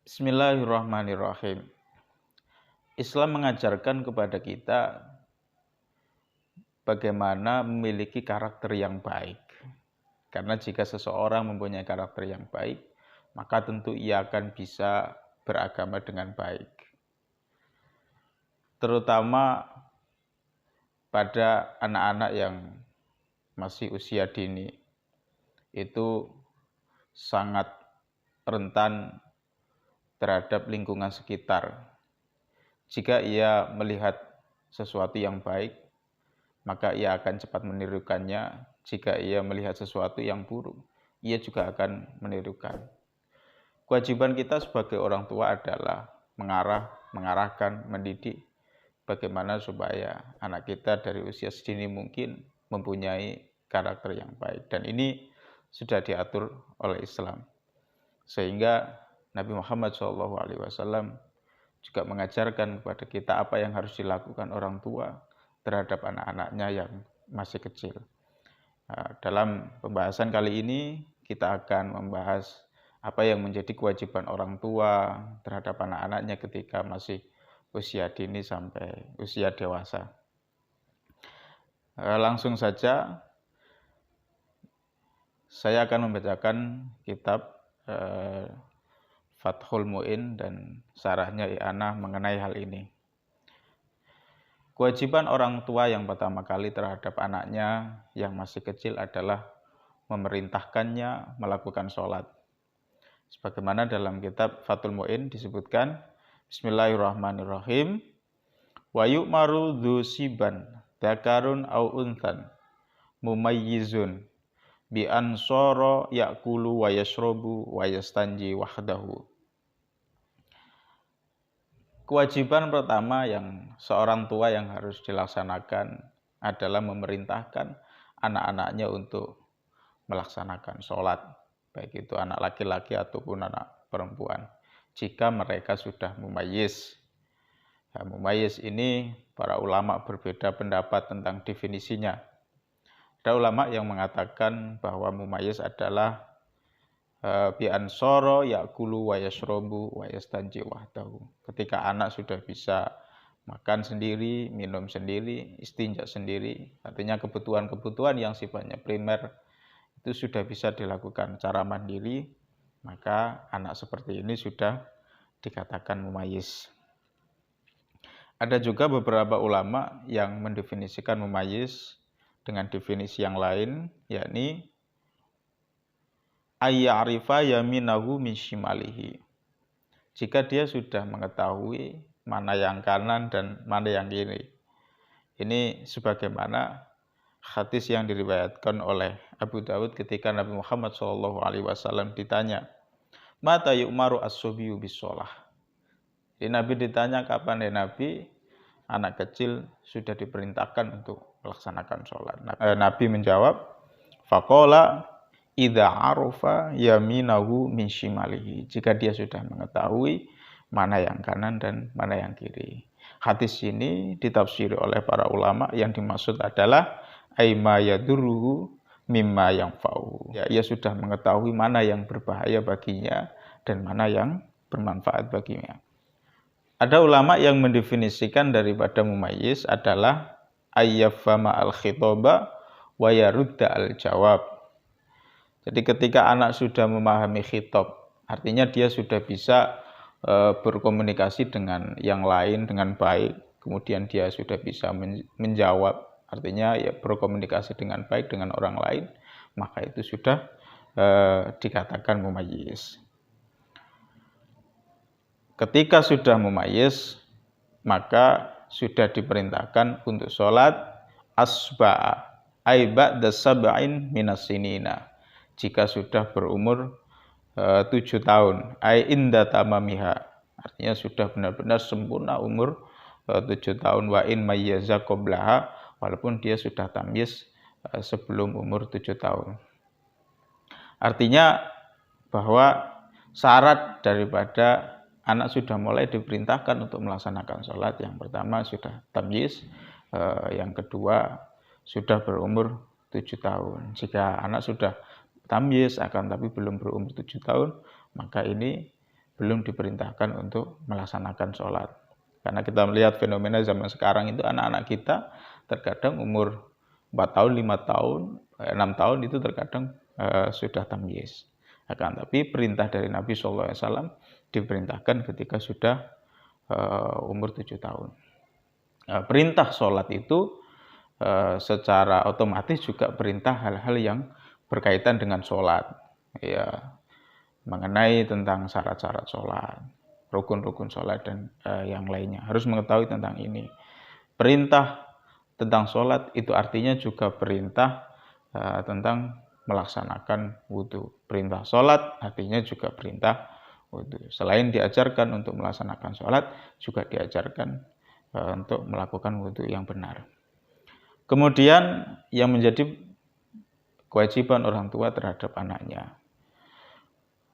Bismillahirrahmanirrahim. Islam mengajarkan kepada kita bagaimana memiliki karakter yang baik. Karena jika seseorang mempunyai karakter yang baik, maka tentu ia akan bisa beragama dengan baik. Terutama pada anak-anak yang masih usia dini, itu sangat rentan terhadap lingkungan sekitar. Jika ia melihat sesuatu yang baik, maka ia akan cepat menirukannya. Jika ia melihat sesuatu yang buruk, ia juga akan menirukan. Kewajiban kita sebagai orang tua adalah mengarahkan, mendidik bagaimana supaya anak kita dari usia sedini mungkin mempunyai karakter yang baik. Dan ini sudah diatur oleh Islam. Sehingga Nabi Muhammad SAW juga mengajarkan kepada kita apa yang harus dilakukan orang tua terhadap anak-anaknya yang masih kecil. Dalam pembahasan kali ini kita akan membahas apa yang menjadi kewajiban orang tua terhadap anak-anaknya ketika masih usia dini sampai usia dewasa. Langsung saja saya akan membacakan kitab Fathul Mu'in dan syarahnya I'anah mengenai hal ini. Kewajiban orang tua yang pertama kali terhadap anaknya yang masih kecil adalah memerintahkannya melakukan sholat. Sebagaimana dalam kitab Fathul Mu'in disebutkan, Bismillahirrahmanirrahim, wa yu'maru dzusiban dzakarun au unthan mumayyizun bi ansara ya'kulu wa yashrabu wa yastanji wahdahu. Kewajiban pertama yang seorang tua yang harus dilaksanakan adalah memerintahkan anak-anaknya untuk melaksanakan sholat, baik itu anak laki-laki ataupun anak perempuan, jika mereka sudah mumayyiz. Mumayyiz ini para ulama berbeda pendapat tentang definisinya. Ada ulama yang mengatakan bahwa mumayyiz adalah bi ansara ya'kulu wa yashrabu wa yastanji wahdahu. Ketika anak sudah bisa makan sendiri, minum sendiri, istinja sendiri, artinya kebutuhan-kebutuhan yang sifatnya primer itu sudah bisa dilakukan secara mandiri, maka anak seperti ini sudah dikatakan mumayyiz. Ada juga beberapa ulama yang mendefinisikan mumayyiz dengan definisi yang lain, yakni ayya'rifa yaminahu min shimalihi. Jika dia sudah mengetahui mana yang kanan dan mana yang kiri. Ini sebagaimana hadis yang diriwayatkan oleh Abu Dawud ketika Nabi Muhammad SAW ditanya, mata yu'maru as-subyu bis-sholah. Jadi Nabi ditanya, kapan ya Nabi anak kecil sudah diperintahkan untuk melaksanakan sholat. Nabi menjawab, faqala idza arafa yaminahu min shimalihi. Jika dia sudah mengetahui mana yang kanan dan mana yang kiri. Hadis ini ditafsiri oleh para ulama, yang dimaksud adalah aima yadurruhu mimma yanfa'u. Ia sudah mengetahui mana yang berbahaya baginya dan mana yang bermanfaat baginya. Ada ulama yang mendefinisikan daripada mumayyiz adalah ayyafama al-khitaba wa yarudda al-jawab. Jadi ketika anak sudah memahami khitab, artinya dia sudah bisa berkomunikasi dengan yang lain dengan baik, kemudian dia sudah bisa menjawab, artinya ya berkomunikasi dengan baik dengan orang lain, maka itu sudah dikatakan mumayyiz. Ketika sudah mumayyiz, maka sudah diperintahkan untuk sholat asba'a ay ba'da sab'in minas sinina. Jika sudah berumur 7 tahun, ay inda tamamiha, artinya sudah benar-benar sempurna umur 7 tahun, wa in mayyaza qablaha, walaupun dia sudah tamyiz sebelum umur 7 tahun. Artinya bahwa syarat daripada anak sudah mulai diperintahkan untuk melaksanakan sholat, yang pertama sudah tamyiz, yang kedua sudah berumur 7 tahun. Jika anak sudah tamyiz akan tapi belum berumur 7 tahun, maka ini belum diperintahkan untuk melaksanakan sholat. Karena kita melihat fenomena zaman sekarang itu anak-anak kita terkadang umur 4 tahun, 5 tahun, 6 tahun itu terkadang sudah tamyiz. Akan tapi perintah dari Nabi SAW diperintahkan ketika sudah umur 7 tahun. Perintah sholat itu secara otomatis juga perintah hal-hal yang berkaitan dengan sholat. Ya, mengenai tentang syarat-syarat sholat, rukun-rukun sholat, dan yang lainnya. Harus mengetahui tentang ini. Perintah tentang sholat itu artinya juga perintah tentang melaksanakan wudhu. Perintah sholat artinya juga perintah wudhu. Selain diajarkan untuk melaksanakan sholat, juga diajarkan untuk melakukan wudhu yang benar. Kemudian yang menjadi kewajiban orang tua terhadap anaknya.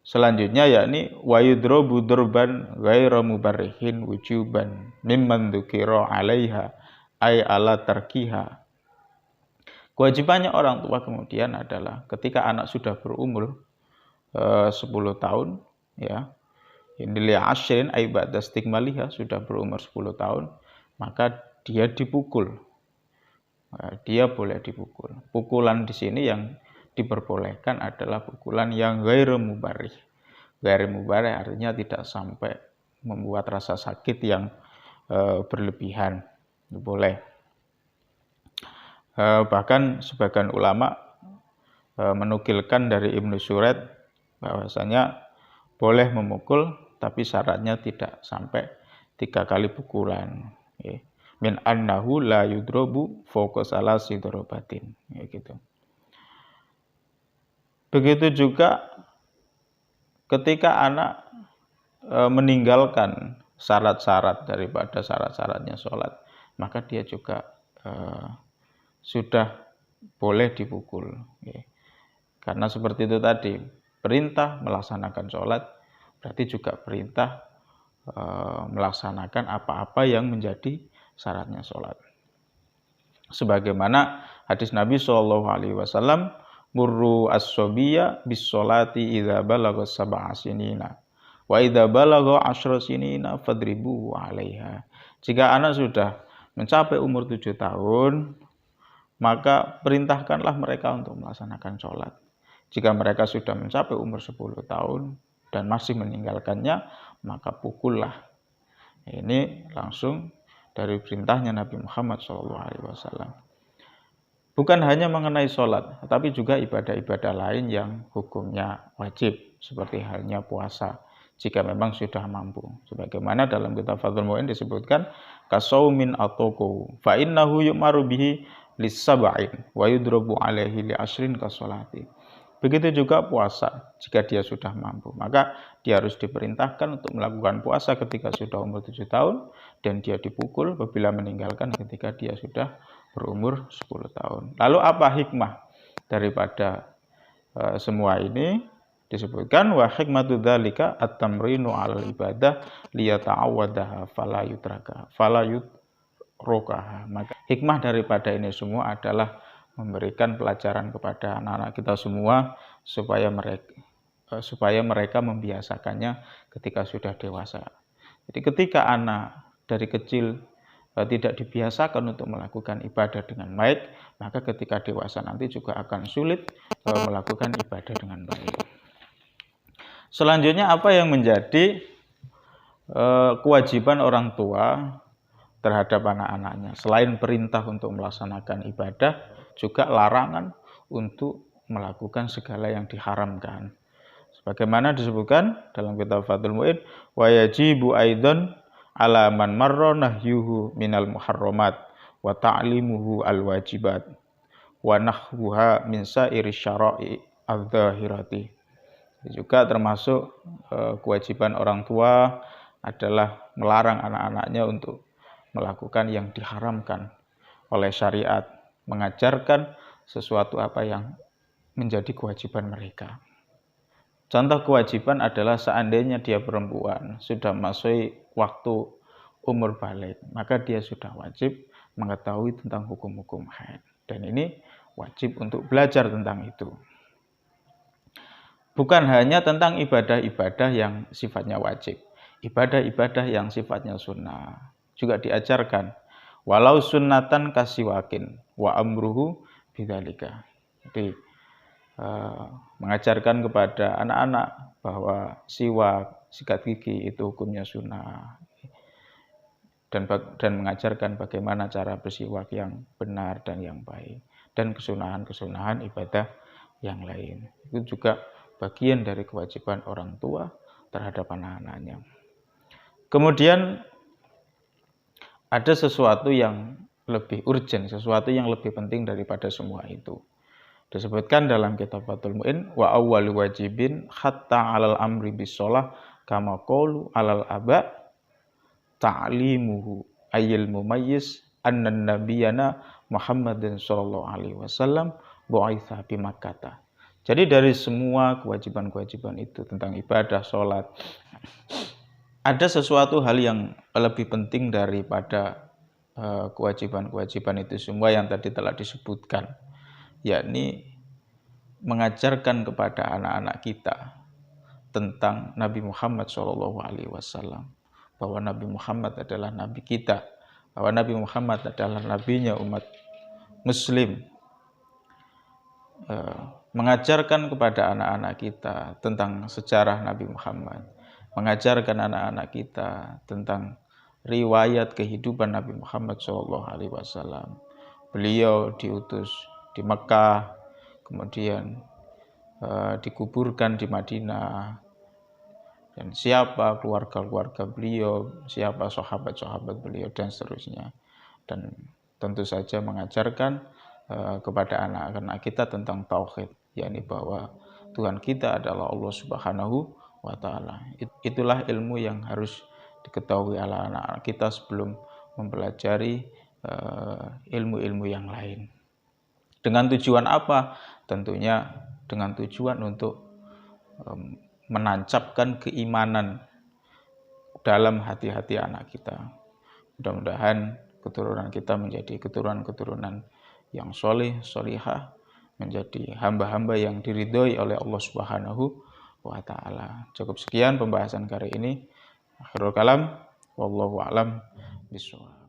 Selanjutnya yakni wa yudrobu durban ghairu mubarrihin wujuban mimman dzukira 'alaiha ay ala tarkiha. Kewajibannya orang tua kemudian adalah ketika anak sudah berumur 10 tahun, ya. Indili asyrin ay ba'da istikmaliha, sudah berumur 10 tahun, maka dia dipukul. Dia boleh dipukul. Pukulan di sini yang diperbolehkan adalah pukulan yang ghairu mubarrih. Ghairu mubarrih artinya tidak sampai membuat rasa sakit yang berlebihan. Boleh. Bahkan sebagian ulama menukilkan dari Ibnu Surat bahwasanya boleh memukul, tapi syaratnya tidak sampai 3 kali pukulan. Min annahu la yudrobu fokus ala sidrobatin. Ya gitu. Begitu juga ketika anak meninggalkan syarat-syarat daripada syarat-syaratnya sholat, maka dia juga sudah boleh dipukul. Ya. Karena seperti itu tadi, perintah melaksanakan sholat berarti juga perintah melaksanakan apa-apa yang menjadi syaratnya sholat. Sebagaimana hadis Nabi SAW, murru as-sobiyya bis-sholati idza balagha sab'a sinina wa idza balagha 10 sinina fadribu 'alaiha. Jika anak sudah mencapai umur 7 tahun, maka perintahkanlah mereka untuk melaksanakan sholat. Jika mereka sudah mencapai umur 10 tahun dan masih meninggalkannya, maka pukullah. Ini langsung dari perintahnya Nabi Muhammad SAW. Bukan hanya mengenai sholat, tetapi juga ibadah-ibadah lain yang hukumnya wajib, seperti halnya puasa, jika memang sudah mampu. Sebagaimana dalam kitab Fathul Mu'in disebutkan, kasaumin atoko, fa innahu yu'maru bihi lis-sab'in, wa yudrobu alaihi li ashrin kasolati. Begitu juga puasa, jika dia sudah mampu, maka dia harus diperintahkan untuk melakukan puasa ketika sudah umur 7 tahun, dan dia dipukul apabila meninggalkan ketika dia sudah berumur 10 tahun. Lalu apa hikmah daripada semua ini? Disebutkan wa hikmatu dzalika at-tamrinu 'alal ibadah liyata'awwadaha fala yutrakaha. Maka hikmah daripada ini semua adalah memberikan pelajaran kepada anak-anak kita semua supaya mereka membiasakannya ketika sudah dewasa. Jadi ketika anak dari kecil tidak dibiasakan untuk melakukan ibadah dengan baik, maka ketika dewasa nanti juga akan sulit melakukan ibadah dengan baik. Selanjutnya apa yang menjadi kewajiban orang tua terhadap anak-anaknya? Selain perintah untuk melaksanakan ibadah, juga larangan untuk melakukan segala yang diharamkan. Sebagaimana disebutkan dalam kitab Fathul Mu'in, wa yajibu aidan ala man marra nahyuhu minal muharramat wa ta'limuhu al-wajibat wa nahwuha min sa'iri syara'i adz-dzahirati. Juga termasuk kewajiban orang tua adalah melarang anak-anaknya untuk melakukan yang diharamkan oleh syariat, mengajarkan sesuatu apa yang menjadi kewajiban mereka. Contoh kewajiban adalah seandainya dia perempuan sudah masuk waktu umur balik, maka dia sudah wajib mengetahui tentang hukum-hukum haid. Dan ini wajib untuk belajar tentang itu. bukan hanya tentang ibadah-ibadah yang sifatnya wajib, ibadah-ibadah yang sifatnya sunnah juga diajarkan. Walau sunnatan kasiwakin wa amruhu bidzalika. Jadi mengajarkan kepada anak-anak bahwa siwak, sikat gigi itu hukumnya sunnah, dan mengajarkan bagaimana cara bersiwak yang benar dan yang baik, dan kesunahan-kesunahan ibadah yang lain. Itu juga bagian dari kewajiban orang tua terhadap anak-anaknya. Kemudian ada sesuatu yang lebih urgent, sesuatu yang lebih penting daripada semua itu. Disebutkan dalam kitab Fathul Mu'in, wa awwalu wajibin hatta alal amri bisolah kama qolu alal aba ta'limuhu ayyil mumayyiz annan nabiyana Muhammadin sallallahu alaihi wasallam bu'itsa bi Makkah. Jadi dari semua kewajiban-kewajiban itu tentang ibadah, sholat, ada sesuatu hal yang lebih penting daripada kewajiban-kewajiban itu semua yang tadi telah disebutkan, yakni mengajarkan kepada anak-anak kita tentang Nabi Muhammad SAW, bahwa Nabi Muhammad adalah Nabi kita, bahwa Nabi Muhammad adalah nabinya umat Muslim. Mengajarkan kepada anak-anak kita tentang sejarah Nabi Muhammad, mengajarkan anak-anak kita tentang riwayat kehidupan Nabi Muhammad SAW. Beliau diutus di Mekah, kemudian dikuburkan di Madinah, dan siapa keluarga-keluarga beliau, siapa sahabat-sahabat beliau, dan seterusnya. Dan tentu saja mengajarkan kepada anak-anak kita tentang tauhid, yakni bahwa Tuhan kita adalah Allah Subhanahu wa Ta'ala. Itulah ilmu yang harus diketahui oleh anak-anak kita sebelum mempelajari ilmu-ilmu yang lain. Dengan tujuan apa? Tentunya dengan tujuan untuk menancapkan keimanan dalam hati-hati anak kita. Mudah-mudahan keturunan kita menjadi keturunan-keturunan yang soleh, solihah, menjadi hamba-hamba yang diridhoi oleh Allah Subhanahu wa Ta'ala. Cukup sekian pembahasan kali ini. Akhirul kalam, wallahu a'lam bishawab.